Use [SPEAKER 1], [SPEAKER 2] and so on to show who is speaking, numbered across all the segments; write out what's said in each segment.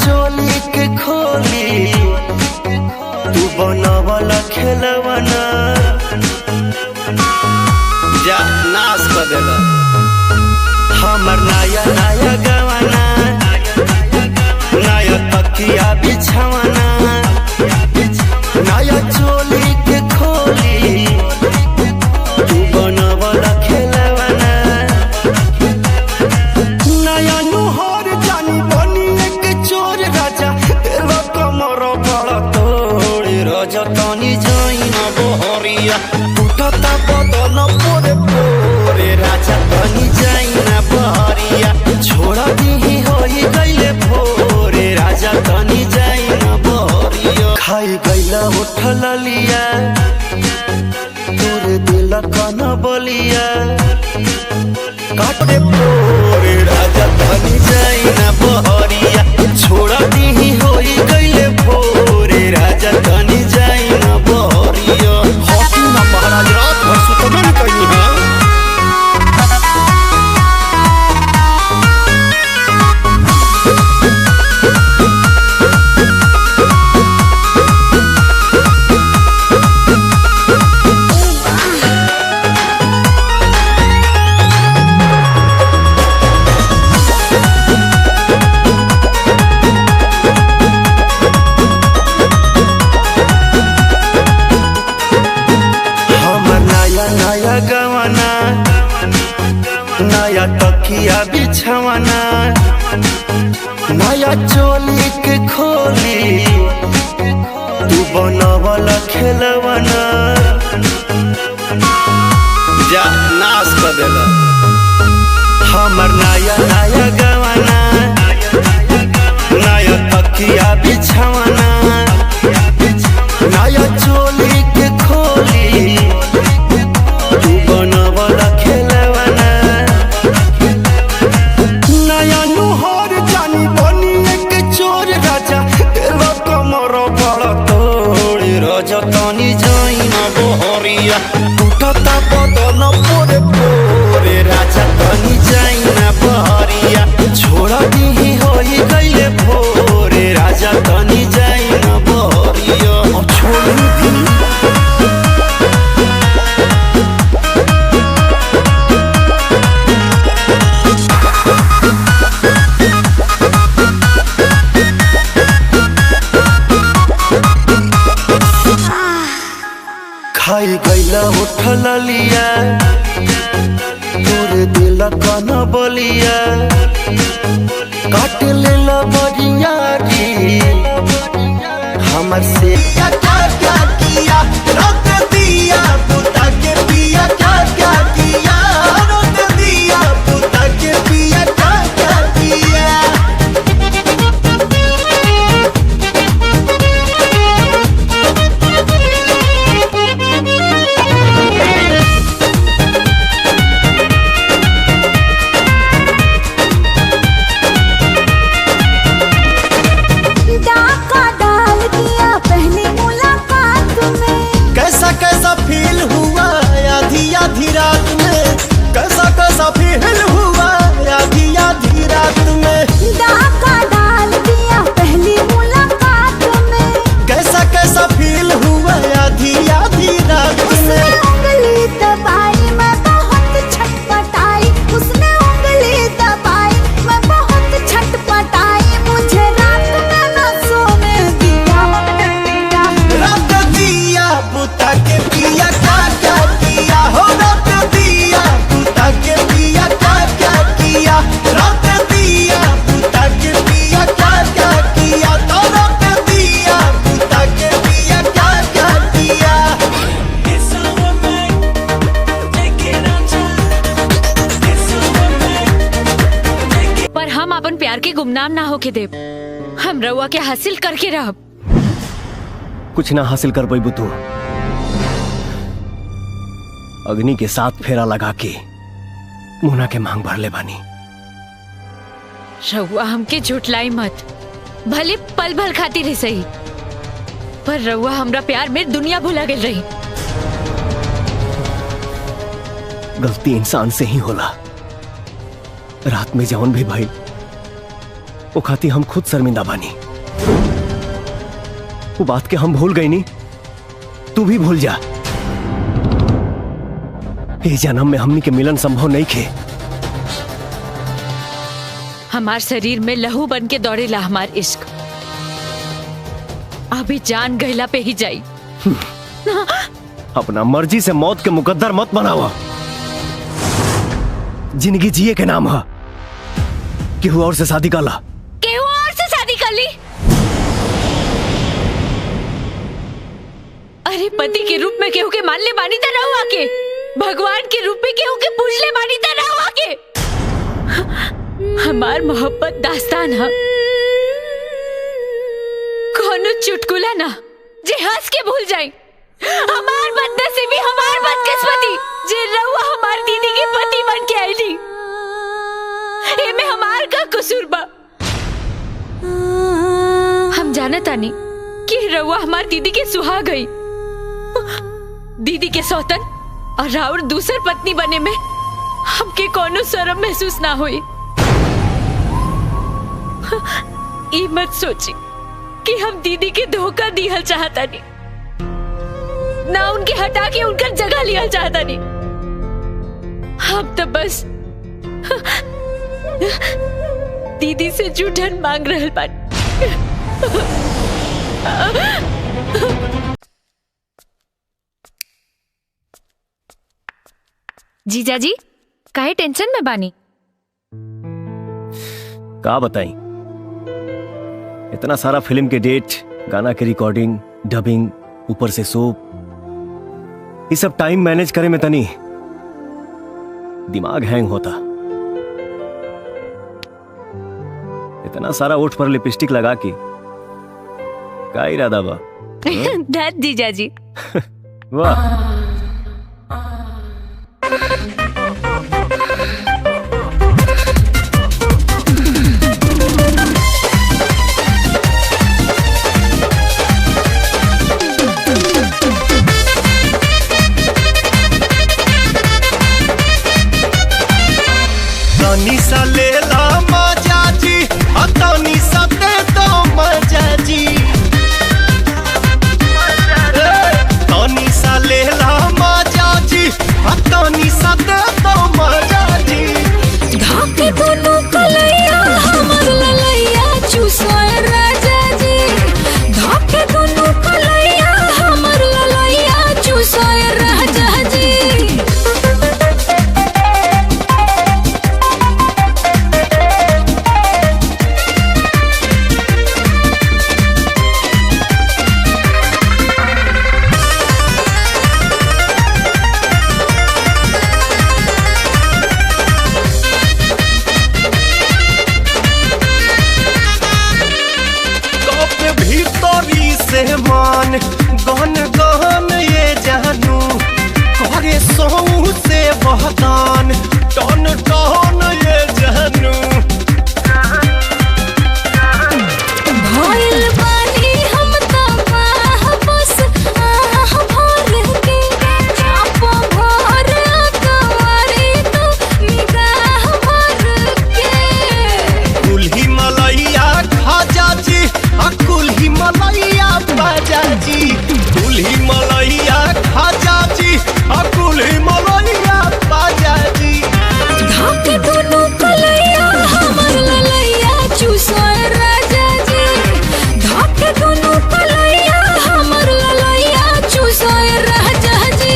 [SPEAKER 1] चोली के खोली तू बनवला खेलवना जा नाश कर देला हमर नया नया गवाना नया तकिया बिछावना नया चोली के खोली तू बनवला खेलवना नया नुहर जानी बनी एक चोर राजा तेरा कमर बड़ा तोड़ राजा तानी जाई ना बहरिया टूटता बदन पोरे पोरे राजा तानी जाई ना बहरिया छोड़ा दी होई गईले भोरे राजा तानी जाई ना बहरिया खाई गईला उठल लिया तोरे दिल कन बलिया काटे पोरे राजा तानी जाई ना बहरिया छोड़ा दी होई गईले भोरे राजा तानी जाई ना बहरिया हॉकी ना महाराज रात भर सुतबे न कहीं है गवाना नया तकिया बिछावना नया चोली के खोली तू बनवला खेलवना जा नाश कर देला हमर नया नया गवाना नया तकिया बिछावना नया चोली के खोली बनवला खेलवना नया नुहर जानी बनी एक चोर राजा तेरा कमर बड़ा तोड़ राजा तानी जाई ना बहरिया टूटता बदन पोरे पोरे राजा तानी जाई ना बहरिया छोड़ा दी होई गईले भोरे राजा तानी जाई ना बहरिया अब छोड़ दी खाई गईला उठल लिया तोरे दिल कन बलिया काट लेला बरियारी हमर से क्या क्या किया रोक दिया पुता के पिया क्या किया रोक दिया पुता के पिया क्या किया कैसा फील हुआ आधी रात में कैसा फील हुआ आधी रात में
[SPEAKER 2] डाका डाल दिया पहली मुलाकात में
[SPEAKER 1] कैसा फील हुआ आधी रात में
[SPEAKER 2] उंगली दबाई मैं बहुत छटपटाई उसने उंगली दबाई मैं बहुत छटपटाई मुझे रात में न सोने दिया
[SPEAKER 1] रख दिया बुता के पिया क्या किया हो रख दिया बुता के पिया क्या किया रख दिया बुता के पिया क्या किया तो रख दिया बुता के पिया क्या किया
[SPEAKER 3] पर हम अपन प्यार के गुमनाम ना होके देव हम रउआ के हासिल करके रहब
[SPEAKER 4] कुछ ना हासिल कर पाई तू अग्नि के साथ फेरा लगा के मुना के मांग भर ले बानी
[SPEAKER 3] रउआ हमके झुटलाई मत भले पल भल खाती रह सही पर रउआ हमरा प्यार में दुनिया भुला गई रही
[SPEAKER 4] गलती इंसान से ही होला। रात में जौन भी भाई वो खाती हम खुद शर्मिंदा बानी। वो बात के हम भूल गई नी, तू भी भूल जा। इस जन्म में हमनी के मिलन संभव नहीं खे।
[SPEAKER 3] हमार शरीर में लहू बन के दौड़ेला हमार इश्क। अभी जान गहला पे ही जाई।
[SPEAKER 4] अपना मर्जी से मौत के मुकद्दर मत बनावा। जिंदगी जिए के नाम है। केहू और से शादी कर ला।
[SPEAKER 3] केहू और से शादी कर ली? अरे पति के रूप में केहू के मान ले बानी त रहुआ के, भगवान के रूप में केहू के पूज ले बानी त रहुआ के। हमार मोहब्बत दास्तान है, कोनो चुटकुला ना जे हंस के भूल जाए। हमार बदनसीबी, हमार बदकिस्मती जे रहुआ हमार दीदी के पति बन के आईली। एमे हमार का कसूर बा? हम जानत आनी कि रहुआ हमार दीदी के सुहा गई। दीदी के सौतन और राउर दूसर पत्नी बने में हमके कोनो शर्म महसूस ना हुई। ई मत सोची कि हम दीदी के धोखा दिहल चाहता नहीं, ना उनके हटा के उनका जगह लिया चाहता नहीं। हम तो बस दीदी से जूठन मांग रहल बानी। जीजा जी काहे टेंशन में बानी?
[SPEAKER 4] का बताई, इतना सारा फिल्म के डेट, गाना के रिकॉर्डिंग, डबिंग, ऊपर से सोप, ये सब टाइम मैनेज करे में तनी दिमाग हैंग होता। इतना सारा ओठ पर लिपस्टिक लगा के का इरादा बा?
[SPEAKER 3] दैट जीजा जी।
[SPEAKER 4] वाह।
[SPEAKER 1] तनी सा ले ला मजा जी, तनी सा दे दो मजा जी। तनी सा ले ला मजा जी, तनी सा दे दो मजा जी।
[SPEAKER 2] धाके दोनों कलैया हमर ललैया चूसोए राजा जी। धाके दोनों कलैया हमर ललैया चूसोए राजा जी।
[SPEAKER 1] मान गहन गहन ये जानू करे सहू से बहतान टन टन ये जानू।
[SPEAKER 2] भइल बानी हम तबाह बस आह भर के। चाप भर कवारी तू निगाह भर के।
[SPEAKER 1] कुल्ही मलैया खाजा जी, कुल्ही मलैया बाजा जी। कुल्ही मलैया खाजा जी, कुल्ही मलैया बाजा जी।
[SPEAKER 2] धाके दोनों कलैया हमर ललैया चूसोए राजा जी। धाके दोनों कलैया हमर ललैया चूसोए राजा जी।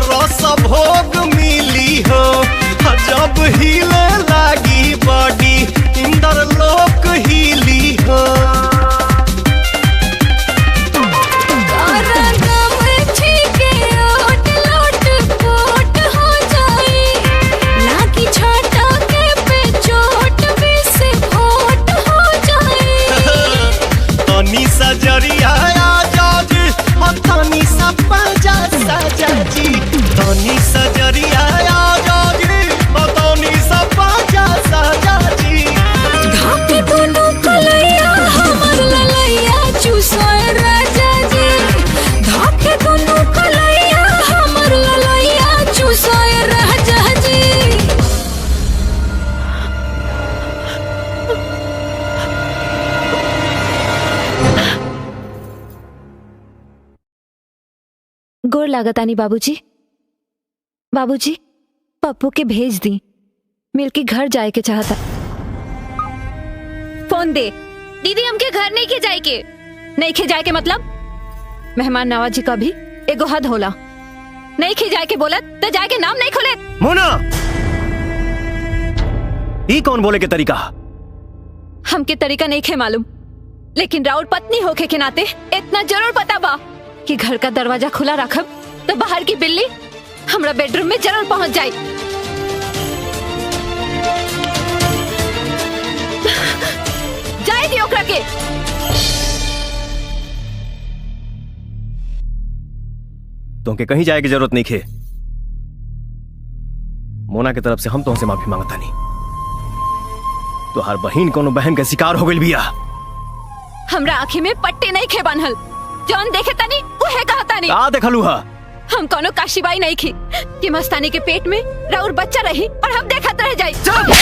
[SPEAKER 1] रस भोग मिली हो जब हिले लागी बॉडी, इंदर लोक हिली हो। तनी सा जरिया आजा जी, तनी सा पाजा साजा जी। तनी सा जरिया आजा
[SPEAKER 3] गोर लागतानी बाबूजी। बाबूजी पप्पू के भेज दी, मिलके घर जाए के चाहता। फोन दे।
[SPEAKER 5] दीदी हमके घर नहीं के जाए के।
[SPEAKER 3] नहीं खे जाए के मतलब मेहमान नवाजी का भी एगो हद होला। नहीं खे जाए के बोलत तो जाए के नाम नहीं खोले।
[SPEAKER 4] मोना, ई कौन बोले के तरीका?
[SPEAKER 3] हमके तरीका नहीं खे मालूम, लेकिन राउर पत्नी होके के नाते इतना जरूर पता बा कि घर का दरवाजा खुला रखब तो बाहर की बिल्ली हमरा बेडरूम में जरूर पहुंच जाए। जाए दियो ओकरा के।
[SPEAKER 4] तुमके कहीं जाए की जरूरत नहीं खे। मोना की तरफ से हम तुमसे माफी मांगता नहीं। तो हर बहन कोनो बहन के शिकार हो गई बिया।
[SPEAKER 3] हमरा आँखी में पट्टी नहीं खे बांधल। जौन देखे तनी उहे कहता नहीं।
[SPEAKER 4] आ देखलू हा।
[SPEAKER 3] हम कोनो काशीबाई नहीं खी कि मस्तानी के पेट में राउर बच्चा रही और हम देखत रह जाई।
[SPEAKER 4] चल!